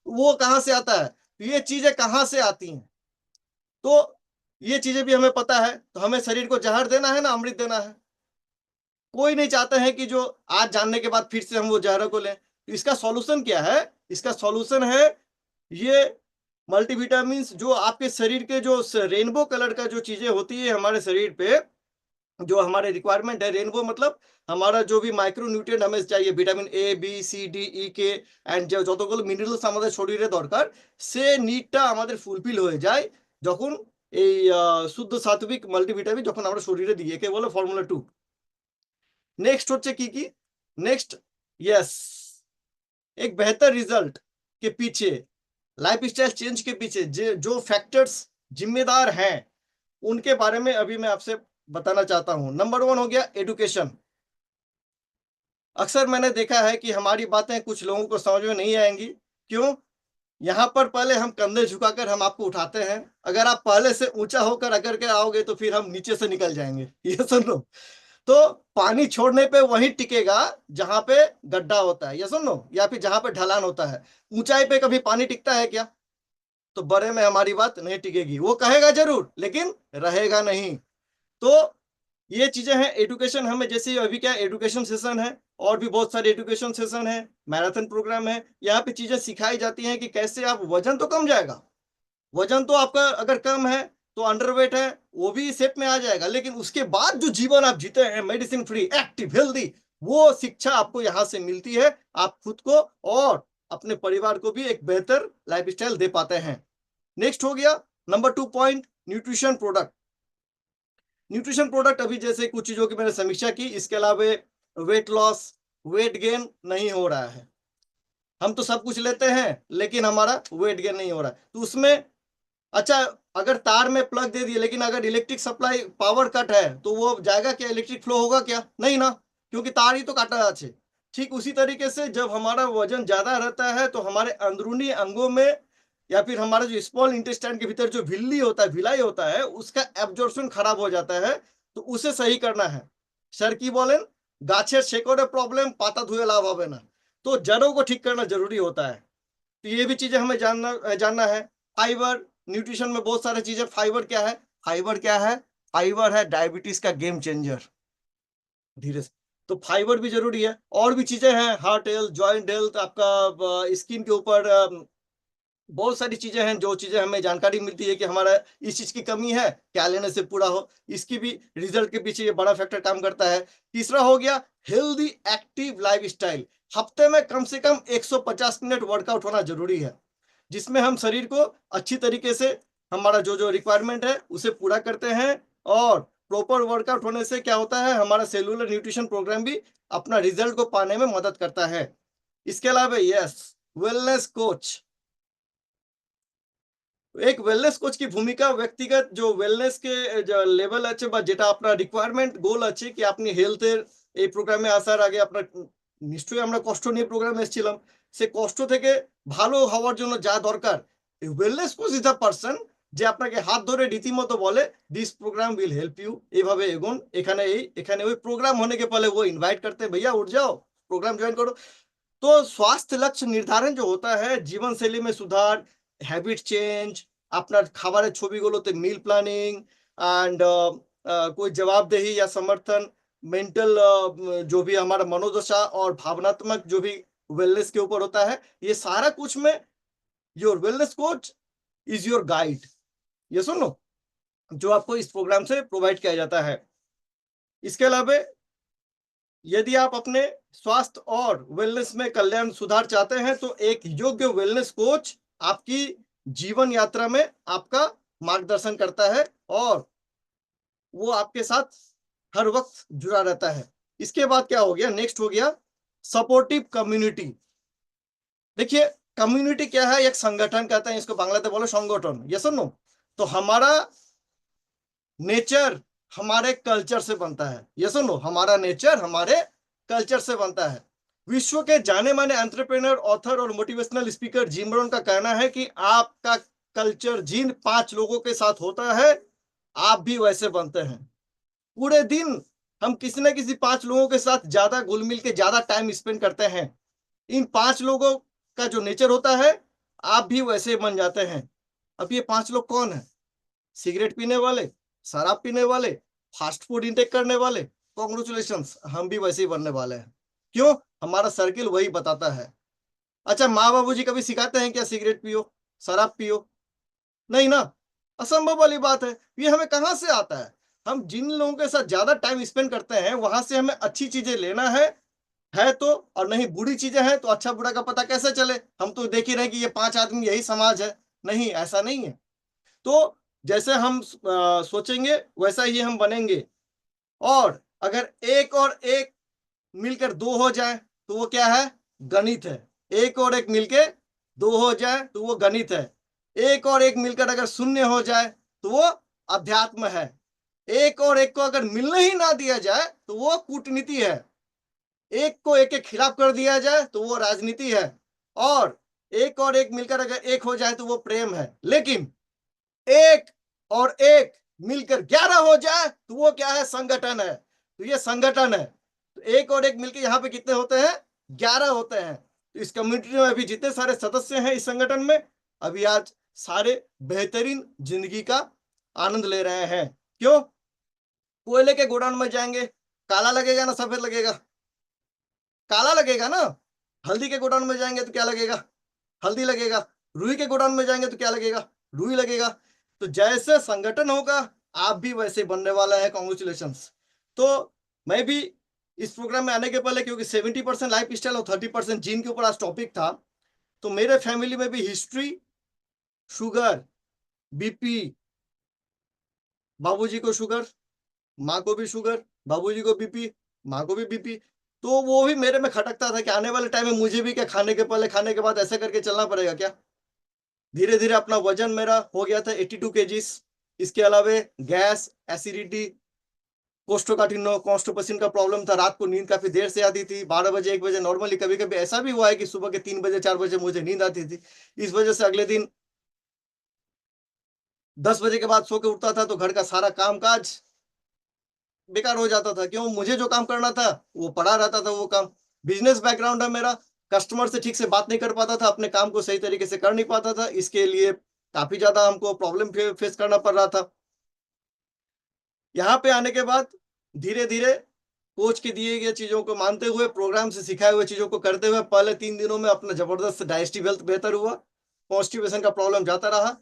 B: वो कहां से आता है, ये चीजें कहां से आती हैं। तो ये चीजें भी हमें पता है। तो हमें शरीर को जहर देना है ना अमृत देना है। कोई नहीं चाहते हैं कि जो आज जानने के बाद फिर से हम वो जहरों को लें। तो इसका सॉल्यूशन क्या है? इसका सॉल्यूशन है ये मल्टीविटामिन, जो आपके शरीर के जो रेनबो कलर का जो चीजें होती है हमारे शरीर पे, जो हमारे रिक्वायरमेंट है, रेनबो मतलब हमारा जो भी माइक्रो न्यूट्रिएंट हमें चाहिए, vitamin A B C D E K and যতগুলো মিনারেলস আমাদের শরীরে দরকার, সে নিডটা আমাদের ফুলফিল হয়ে যায় যখন এই শুদ্ধ সাত্বিক মাল্টিভিটামিন যখন আমরা শরীরে দিই, একে বলে ফর্মুলা 2। नेक्स्ट হচ্ছে কি কি? नेक्स्ट यस, एक बेहतर रिजल्ट के पीछे, लाइफस्टाइल चेंज के पीछे जो फैक्टर्स जिम्मेदार हैं, उनके बारे में अभी मैं आपसे बताना चाहता हूं। नंबर 1 हो गया एजुकेशन। अक्सर मैंने देखा है कि हमारी बातें कुछ लोगों को समझ में नहीं आएंगी। क्यों? यहाँ पर पहले हम कंधे झुकाकर हम आपको उठाते हैं, अगर आप पहले से ऊंचा होकर अगर के आओगे तो फिर हम नीचे से निकल जाएंगे। ये सुन लो, तो पानी छोड़ने पे वहीं टिकेगा जहां पे गड्ढा होता है, ये सुन लो, या फिर जहां पे ढलान होता है। ऊंचाई पे कभी पानी टिकता है क्या? तो बड़े में हमारी बात नहीं टिकेगी, वो कहेगा जरूर लेकिन रहेगा नहीं। तो ये चीजें हैं एजुकेशन। हमें जैसे अभी क्या एजुकेशन सेशन है, और भी बहुत सारे एजुकेशन सेशन है, मैराथन प्रोग्राम है, यहाँ पे चीजें सिखाई जाती हैं कि कैसे आप, वजन तो कम जाएगा, वजन तो आपका अगर कम है तो अंडरवेट है वो भी शेप में आ जाएगा, लेकिन उसके बाद जो जीवन आप जीते हैं मेडिसिन फ्री एक्टिव हेल्दी, वो शिक्षा आपको यहाँ से मिलती है। आप खुद को और अपने परिवार को भी एक बेहतर लाइफस्टाइल दे पाते हैं। नेक्स्ट हो गया number 2 point, nutrition product. Nutrition product अभी जैसे कुछ चीजों की मैंने समीक्षा की, इसके अलावा वेट लॉस, वेट गेन नहीं हो रहा है। हम तो सब कुछ लेते हैं लेकिन हमारा वेट गेन नहीं हो रहा है, तो उसमें अच्छा, अगर तार में प्लग दे दिए लेकिन अगर इलेक्ट्रिक सप्लाई पावर कट है तो वो जाएगा क्या? इलेक्ट्रिक फ्लो होगा क्या? नहीं ना, क्योंकि तार ही तो काटा है। ठीक उसी तरीके से जब हमारा वजन ज्यादा रहता है तो हमारे अंदरूनी अंगों में या फिर हमारा जो स्मॉल इंटेस्टाइन के भीतर जो भिल्ली होता है, भिलाई होता है, उसका एब्जॉर्प्शन खराब हो जाता है, तो उसे सही करना है। सर की बोलें गाछेर शेकड़े प्रॉब्लम पाता धुए लाभ होवे ना, तो जड़ों को ठीक करना जरूरी होता है। तो ये भी चीजें हमें जानना है। फाइबर, न्यूट्रिशन में बहुत सारी चीजें। फाइबर क्या है? फाइबर क्या है? फाइबर है डायबिटीज का गेम चेंजर। धीरे से, तो फाइबर भी जरूरी है। और भी चीजें हैं, हार्ट हेल्थ, जॉइंट हेल्थ, आपका स्किन के ऊपर बहुत सारी चीजें हैं, जो चीजें हमें जानकारी मिलती है कि हमारा इस चीज की कमी है, क्या लेने से पूरा हो, इसकी भी रिजल्ट के पीछे ये बड़ा फैक्टर काम करता है। तीसरा हो गया हेल्दी एक्टिव लाइफस्टाइल। हफ्ते में कम से कम 150 मिनट वर्कआउट होना जरूरी है, जिसमें हम शरीर को अच्छी तरीके से हमारा जो जो रिक्वायरमेंट है उसे पूरा करते हैं। और प्रॉपर वर्कआउट होने से क्या होता है, हमारा सेलुलर न्यूट्रिशन प्रोग्राम भी अपना रिजल्ट को पाने में मदद करता है। इसके अलावा यस, वेलनेस कोच। एक वेलनेस कोच की भूमिका व्यक्तिगत जो वेलनेस के जो लेवल আছে বা যেটা আপনার রিকোয়ারমেন্ট গোল আছে কি আপনি হেলথের এই প্রোগ্রামে আসার আগে আপনার নিশ্চয়ই আমরা কষ্ট নিয়ে প্রোগ্রামে এসেছিলাম, সে কষ্ট থেকে ভালো হওয়ার জন্য যা দরকার, wellness coach is the person যে আপনাকে হাত ধরে রীতিমতো বলে this program will help you, এইভাবে এগোন, এখানে ওই प्रोग्राम होने के पहले वो इनवाइट करते हैं, भैया उठ जाओ प्रोग्राम ज्वाइन करो। तो स्वास्थ्य लक्ष्य निर्धारण जो होता है, जीवन शैली में सुधार, हैबिट चेंज, আপনার খাবারের ছবিগুলোতে মিল প্ল্যানিং एंड कोई जवाबदेही या समर्थन, मेंटल जो भी हमारा मनोदशा और भावनात्मक जो भी वेलनेस के ऊपर होता है, ये सारा कुछ में your wellness coach is your guide. ये सुनो, जो आपको इस प्रोग्राम से प्रोवाइड किया जाता है। इसके अलावा यदि आप अपने स्वास्थ्य और वेलनेस में कल्याण सुधार चाहते हैं तो एक योग्य वेलनेस कोच आपकी जीवन यात्रा में आपका मार्गदर्शन करता है और वो आपके साथ हर वक्त जुड़ा रहता है। इसके बाद क्या हो गया, नेक्स्ट हो गया सपोर्टिव कम्युनिटी। देखिए कम्युनिटी क्या है, एक संगठन कहते हैं इसको, बांग्लाते बोलो संगठन। ये सुनो, तो हमारा नेचर हमारे कल्चर से बनता है। ये सुनो, हमारा नेचर हमारे कल्चर से बनता है। विश्व के जाने माने एंटरप्रेन्योर, ऑथर और मोटिवेशनल स्पीकर जिम रोहन का कहना है कि आपका कल्चर जिन 5 लोगों के साथ होता है आप भी वैसे बनते हैं। पूरे दिन हम किसी न किसी 5 लोगों के साथ ज्यादा घुल मिल के ज्यादा टाइम स्पेंड करते हैं। इन 5 लोगों का जो नेचर होता है आप भी वैसे बन जाते हैं। अब ये 5 लोग कौन है? सिगरेट पीने वाले, शराब पीने वाले, फास्ट फूड इंटेक करने वाले, कांग्रेचुलेशंस, हम भी वैसे ही बनने वाले हैं। क्यों? हमारा सर्किल वही बताता है। अच्छा, माँ बाबूजी कभी सिखाते हैं क्या सिगरेट पियो, शराब पियो? नहीं ना, असंभव वाली बात है। ये हमें कहाँ से आता है? हम जिन लोगों के साथ ज्यादा टाइम स्पेंड करते हैं वहां से हमें अच्छी चीजें लेना है तो, और नहीं बुरी चीजें हैं तो अच्छा बुरा का पता कैसे चले? हम तो देख ही रहे हैं कि ये 5 आदमी यही समाज है। नहीं, ऐसा नहीं है। तो जैसे हम सोचेंगे वैसा ही हम बनेंगे। और अगर एक और एक मिलकर 2 हो जाए तो वो क्या है? गणित है। एक और एक मिलके 2 हो जाए तो वो गणित है। एक और एक मिलकर अगर शून्य हो जाए तो वो अध्यात्म है। एक और एक को अगर मिलने ही ना दिया जाए तो वो कूटनीति है। एक को एक के खिलाफ कर दिया जाए तो वो राजनीति है। और एक मिलकर अगर एक हो जाए तो वो प्रेम है। लेकिन एक और एक मिलकर 11 हो जाए तो वो क्या है? संगठन है। तो ये संगठन है। तो एक और एक मिलकर यहाँ पे कितने होते हैं? 11 होते हैं। तो इस कम्युनिटी में अभी जितने सारे सदस्य हैं इस संगठन में, अभी आज सारे बेहतरीन जिंदगी का आनंद ले रहे हैं। क्यों? कोयले के गोडाउन में जाएंगे, काला लगेगा ना सफेद लगेगा? काला लगेगा ना। हल्दी के गोडाउन में जाएंगे तो क्या लगेगा? हल्दी लगेगा। रुई के गोडाउन में जाएंगे तो क्या लगेगा? रुई लगेगा। तो जैसे संगठन होगा आप भी वैसे बनने वाला है। कॉन्ग्रेचुलेशन। तो मैं भी इस प्रोग्राम में आने के पहले, क्योंकि 70% लाइफ स्टाइल और 30% जीन के ऊपर आज टॉपिक था, तो मेरे फैमिली में भी हिस्ट्री, शुगर, बीपी, बाबूजी को शुगर, माँ को भी शुगर, बाबूजी को बीपी, माँ को भी बीपी। तो वो भी मेरे में खटकता था कि आने वाले टाइम में मुझे भी क्या खाने के पहले खाने के बाद ऐसा करके चलना पड़ेगा क्या? धीरे धीरे अपना वजन मेरा हो गया था 82 केजीज। इसके अलावा गैस, एसिडिटी, कोष्ठकाठिन्य, कॉन्स्टिपेशन का प्रॉब्लम था। रात को नींद काफी देर से आती थी, 12 बजे 1 बजे। नॉर्मली कभी कभी ऐसा भी हुआ है कि सुबह के 3 बजे 4 बजे मुझे नींद आती थी। इस वजह से अगले दिन 10 बजे के बाद सो के उठता था तो घर का सारा काम काज बेकार हो जाता था। क्यों? मुझे जो काम करना था वो पड़ा रहता था। वो काम, बिजनेस बैकग्राउंड है मेरा, कस्टमर से ठीक से बात नहीं कर पाता था, अपने काम को सही तरीके से कर नहीं पाता था। इसके लिए काफी ज्यादा हमको प्रॉब्लम फेस करना पड़ रहा था। यहाँ पे आने के बाद धीरे धीरे कोच के दिए गए चीजों को मानते हुए, प्रोग्राम से सिखाए हुए चीजों को करते हुए, पहले 3 दिनों में अपना जबरदस्त डाइजेस्टिव हेल्थ बेहतर हुआ, कॉन्स्टिपेशन का प्रॉब्लम जाता रहा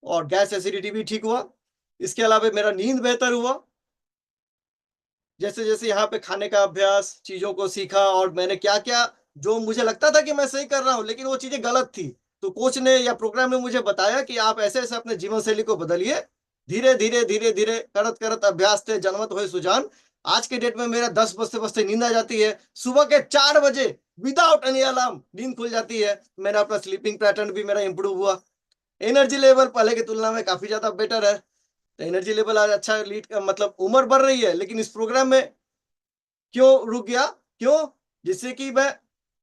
B: और गैस एसिडिटी भी ठीक हुआ। इसके अलावा मेरा नींद बेहतर हुआ। जैसे जैसे यहाँ पे खाने का अभ्यास, चीजों को सीखा, और मैंने क्या क्या जो मुझे लगता था कि मैं सही कर रहा हूँ लेकिन वो चीजें गलत थी, तो कोच ने या प्रोग्राम ने मुझे बताया कि आप ऐसे ऐसे अपने जीवन शैली को बदलिए। धीरे धीरे धीरे धीरे करत करत अभ्यास थे जनमत हुए सुजान। आज के डेट में मेरा 10 बजते बजते नींद आ जाती है। सुबह के 4 बजे विदाउट एनी अलार्म नींद खुल जाती है। मैंने अपना स्लीपिंग पैटर्न भी मेरा इंप्रूव हुआ। एनर्जी लेवल पहले की तुलना में काफी ज्यादा बेटर है। तो एनर्जी लेवल आज अच्छा, लीड मतलब उम्र बढ़ रही है। लेकिन इस प्रोग्राम में क्यों रुक गया? क्यों? जिससे कि मैं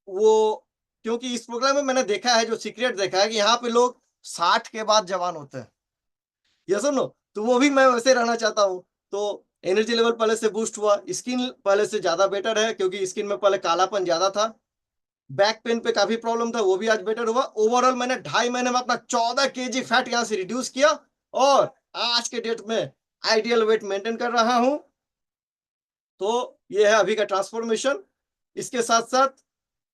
B: वो, क्योंकि इस प्रोग्राम में मैंने देखा है, जो सीक्रेट देखा है कि यहाँ पे लोग 60 के बाद जवान होते हैं। ये सुनो, तो वो भी मैं वैसे रहना चाहता हूँ। तो एनर्जी लेवल पहले से बूस्ट हुआ। स्किन पहले से ज्यादा बेटर है, क्योंकि स्किन में पहले कालापन ज्यादा था। बैक पेन पे काफी प्रॉब्लम था, वो भी आज बेटर हुआ। ओवरऑल मैंने 2.5 महीने में अपना 14 केजी फैट यहाँ से रिड्यूस किया और आज के डेट में आइडियल वेट मेंटेन कर रहा हूँ। तो ये है अभी का ट्रांसफॉर्मेशन। इसके साथ साथ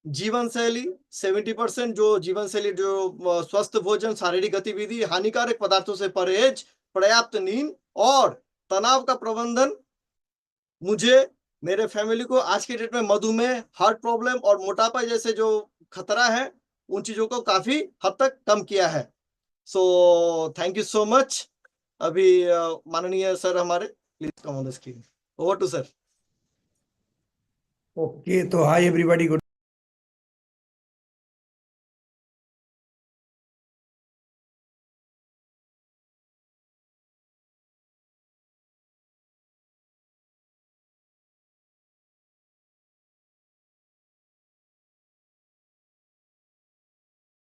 B: जीवन शैली 70%, जो जीवन शैली, जो स्वस्थ भोजन, शारीरिक गतिविधि, हानिकारक पदार्थों से परहेज, पर्याप्त नींद और तनाव का प्रबंधन, मुझे, मेरे फैमिली को आज के डेट में मधुमेह, हार्ट प्रॉब्लम और मोटापा जैसे जो खतरा है उन चीजों को काफी हद तक कम किया है। So thank you so much. अभी माननीय सर हमारे, please come on the screen. Over to sir.
E: Okay, तो हाय एवरीबॉडी, गुड